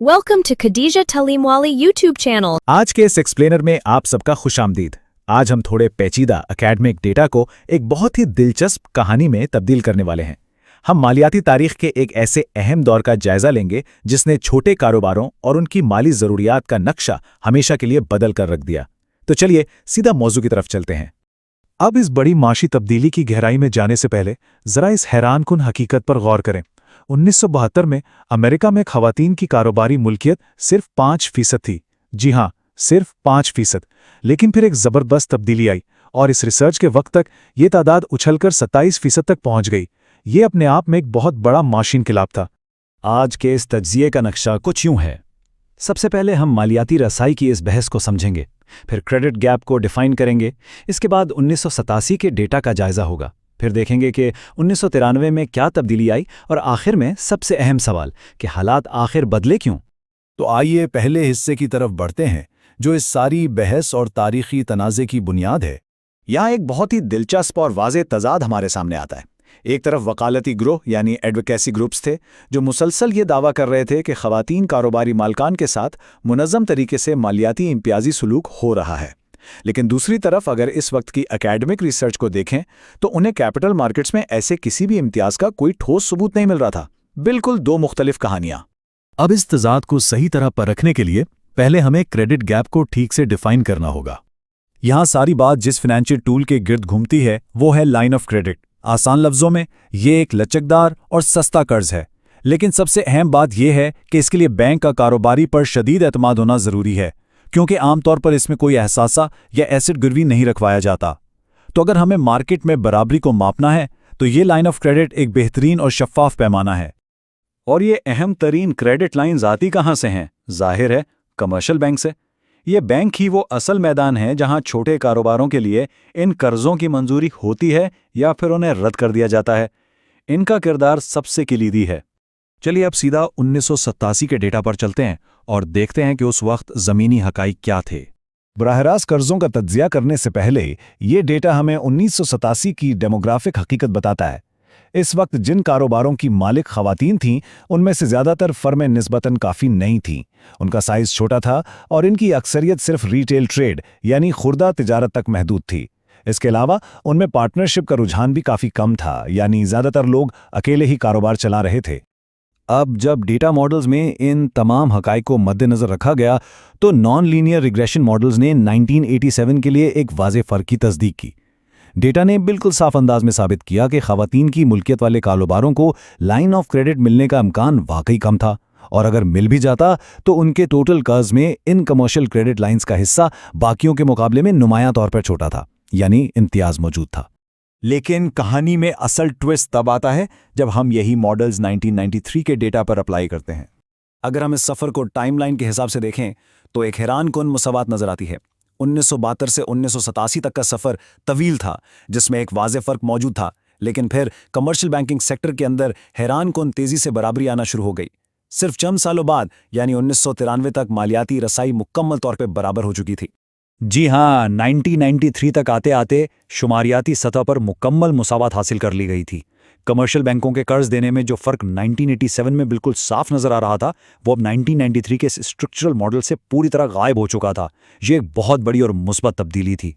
Welcome to Khadija Talimwali YouTube channel. आज के इस एक्सप्लेनर में आप सबका खुशामदीद। आज हम थोड़े पेचीदा एकेडमिक डेटा को एक बहुत ही दिलचस्प कहानी में तब्दील करने वाले हैं। हम मालियाती तारीख के एक ऐसे अहम दौर का जायजा लेंगे जिसने छोटे कारोबारों और उनकी माली ज़रूरियात का नक्शा हमेशा के लिए बदल कर रख दिया। तो चलिए सीधा मौजू की तरफ चलते हैं। अब इस बड़ी माशी तब्दीली की गहराई में जाने से पहले ज़रा इस हैरानकुन हकीकत पर गौर करें। 1972 में अमेरिका में खवातीन की कारोबारी मुल्कियत सिर्फ 5% थी। जी हां, सिर्फ 5%। लेकिन फिर एक ज़बरदस्त तब्दीली आई और इस रिसर्च के वक्त तक ये तादाद उछलकर 27% तक पहुंच गई। ये अपने आप में एक बहुत बड़ा माशी इनकलाब था। आज के इस तज्जिए का नक्शा कुछ यूं है। सबसे पहले हम मालियाती रसाई की इस बहस को समझेंगे, फिर क्रेडिट गैप को डिफाइन करेंगे। इसके बाद 1987 के डेटा का जायजा होगा। फिर देखेंगे कि 1993 में क्या तब्दीली आई और आखिर में सबसे अहम सवाल कि हालात आखिर बदले क्यों। तो आइए पहले हिस्से की तरफ बढ़ते हैं, जो इस सारी बहस और तारीखी तनाज़े की बुनियाद है। यहाँ एक बहुत ही दिलचस्प और वाज़ेह तज़ाद हमारे सामने आता है। एक तरफ वकालती ग्रोह यानी एडवोकेसी ग्रुप्स थे जो मुसलसल ये दावा कर रहे थे कि ख़वातीन कारोबारी मालकान के साथ मुनज़्ज़म तरीके से मालियाती इम्तियाजी सलूक हो रहा है। लेकिन दूसरी तरफ अगर इस वक्त की एकेडमिक रिसर्च को देखें तो उन्हें कैपिटल मार्केट्स में ऐसे किसी भी इम्तियाज का कोई ठोस सबूत नहीं मिल रहा था। बिल्कुल दो मुख्तलिफ कहानियां। अब इस तज़ाद को सही तरह परखने के लिए पहले हमें क्रेडिट गैप को ठीक से डिफाइन करना होगा। यहाँ सारी बात जिस फाइनेंशियल टूल के गिर्द घूमती है वो है लाइन ऑफ क्रेडिट। आसान लफ्ज़ों में ये एक लचकदार और सस्ता कर्ज है। लेकिन सबसे अहम बात यह है कि इसके लिए बैंक का कारोबारी पर शदीद एतमाद होना ज़रूरी है, क्योंकि आमतौर पर इसमें कोई एहसासा या एसेट गिरवी नहीं रखवाया जाता। तो अगर हमें मार्केट में बराबरी को मापना है तो ये लाइन ऑफ क्रेडिट एक बेहतरीन और शफ़ाफ पैमाना है। और ये अहम तरीन क्रेडिट लाइन्स आती कहाँ से हैं? जाहिर है कमर्शियल बैंक से। ये बैंक ही वो असल मैदान है जहाँ छोटे कारोबारों के लिए इन कर्ज़ों की मंजूरी होती है या फिर उन्हें रद्द कर दिया जाता है। इनका किरदार सबसे किलीदी है। चलिए अब सीधा 1987 के डेटा पर चलते हैं और देखते हैं कि उस वक्त ज़मीनी हक़ाइक़ क्या थे। बराह-रास्त कर्ज़ों का तज्ज़िया करने से पहले ये डेटा हमें 1987 की डेमोग्राफिक हकीकत बताता है। इस वक्त जिन कारोबारों की मालिक ख़वातीन थीं उनमें से ज़्यादातर फर्में निस्बतन काफ़ी नई थीं। उनका साइज़ छोटा था और इनकी अक्सरियत सिर्फ रिटेल ट्रेड यानी खुर्दा तिजारत तक महदूद थी। इसके अलावा उनमें पार्टनरशिप का रुझान भी काफ़ी कम था, यानी ज़्यादातर लोग अकेले ही कारोबार चला रहे थे। अब जब डेटा मॉडल्स में इन तमाम हक़ाइक़ को मद्देनज़र रखा गया तो नॉन लीनियर रिग्रेशन मॉडल्स ने 1987 के लिए एक वाज़ेह फ़र्क की तस्दीक की। डेटा ने बिल्कुल साफ अंदाज में साबित किया कि ख़वातीन की मुल्कियत वाले कारोबारों को लाइन ऑफ क्रेडिट मिलने का इम्कान वाकई कम था, और अगर मिल भी जाता तो उनके टोटल कर्ज में इन कमर्शियल क्रेडिट लाइन्स का हिस्सा बाकियों के मुकाबले में नुमायां तौर पर छोटा था, यानी इम्तियाज़ मौजूद था। लेकिन कहानी में असल ट्विस्ट तब आता है जब हम यही मॉडल्स 1993 के डेटा पर अप्लाई करते हैं। अगर हम इस सफ़र को टाइमलाइन के हिसाब से देखें तो एक हैरानकुन मुसावात नज़र आती है। 1972 से 1987 तक का सफ़र तवील था जिसमें एक वाज़ेह फ़र्क मौजूद था, लेकिन फिर कमर्शियल बैंकिंग सेक्टर के अंदर हैरानकुन तेज़ी से बराबरी आना शुरू हो गई। सिर्फ चंद सालों बाद यानी 1993 तक मालियाती रसाई मुकम्मल तौर पर बराबर हो चुकी थी। जी हाँ, 1993 तक आते आते शुमारियाती सतह पर मुकम्मल मुसावात हासिल कर ली गई थी। कमर्शियल बैंकों के कर्ज देने में जो फ़र्क 1987 में बिल्कुल साफ नज़र आ रहा था वो अब 1993 के स्ट्रक्चरल मॉडल से पूरी तरह गायब हो चुका था। ये एक बहुत बड़ी और मुस्बत तब्दीली थी।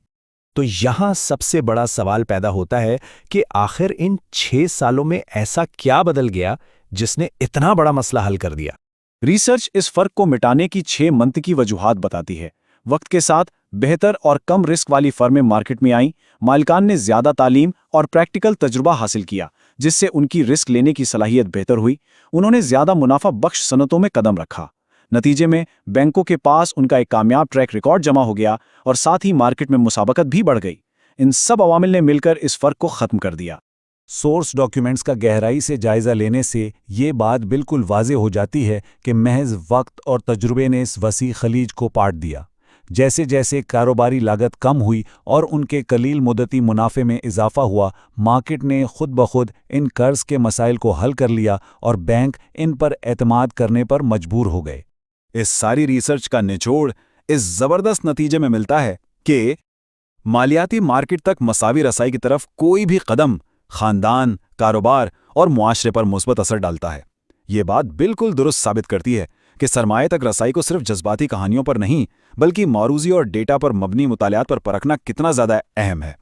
तो यहाँ सबसे बड़ा सवाल पैदा होता है कि आखिर इन 6 सालों में ऐसा क्या बदल गया जिसने इतना बड़ा मसला हल कर दिया। रिसर्च इस फ़र्क को मिटाने की 6 मंतकी वजूहात बताती है। वक्त के साथ बेहतर और कम रिस्क वाली फर्में मार्केट में आईं, मालिकान ने ज़्यादा तालीम और प्रैक्टिकल तजुर्बा हासिल किया जिससे उनकी रिस्क लेने की सलाहियत बेहतर हुई। उन्होंने ज़्यादा मुनाफा बख्श सनतों में कदम रखा। नतीजे में बैंकों के पास उनका एक कामयाब ट्रैक रिकॉर्ड जमा हो गया और साथ ही मार्केट में मुसाबकत भी बढ़ गई। इन सब अवामिल ने मिलकर इस फ़र्क को ख़त्म कर दिया। सोर्स डॉक्यूमेंट्स का गहराई से जायज़ा लेने से ये बात बिल्कुल वाज़ेह हो जाती है कि महज वक्त और तजुर्बे ने इस वसी खलीज को पाट दिया। जैसे जैसे कारोबारी लागत कम हुई और उनके कलील मुद्दती मुनाफे में इजाफा हुआ, मार्केट ने खुद ब खुद इन कर्ज के मसाइल को हल कर लिया और बैंक इन पर एतमाद करने पर मजबूर हो गए। इस सारी रिसर्च का निचोड़ इस ज़बरदस्त नतीजे में मिलता है कि मालियाती मार्केट तक मसावी रसाई की तरफ कोई भी कदम ख़ानदान, कारोबार और मुआशरे पर मुस्बत असर डालता है। ये बात बिल्कुल दुरुस्त साबित करती है کہ سرمایہ تک رسائی کو صرف جذباتی کہانیوں پر نہیں بلکہ موروثی اور ڈیٹا پر مبنی مطالعات پر پرکھنا کتنا زیادہ اہم ہے۔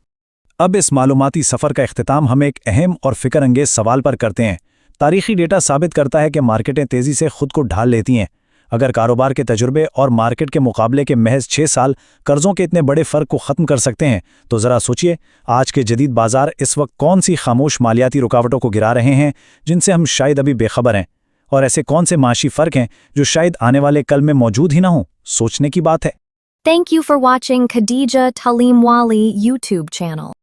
اب اس معلوماتی سفر کا اختتام ہم ایک اہم اور فکر انگیز سوال پر کرتے ہیں۔ تاریخی ڈیٹا ثابت کرتا ہے کہ مارکیٹیں تیزی سے خود کو ڈھال لیتی ہیں۔ اگر کاروبار کے تجربے اور مارکیٹ کے مقابلے کے محض 6 سال قرضوں کے اتنے بڑے فرق کو ختم کر سکتے ہیں تو ذرا سوچئے آج کے جدید بازار اس وقت کون سی خاموش مالیاتی رکاوٹوں کو گرا رہے ہیں جن سے ہم شاید ابھی بے خبر ہیں، اور ایسے کون سے معاشی فرق ہیں جو شاید آنے والے کل میں موجود ہی نہ ہوں۔ سوچنے کی بات ہے۔ Thank you for watching Khadija Talimwali YouTube channel.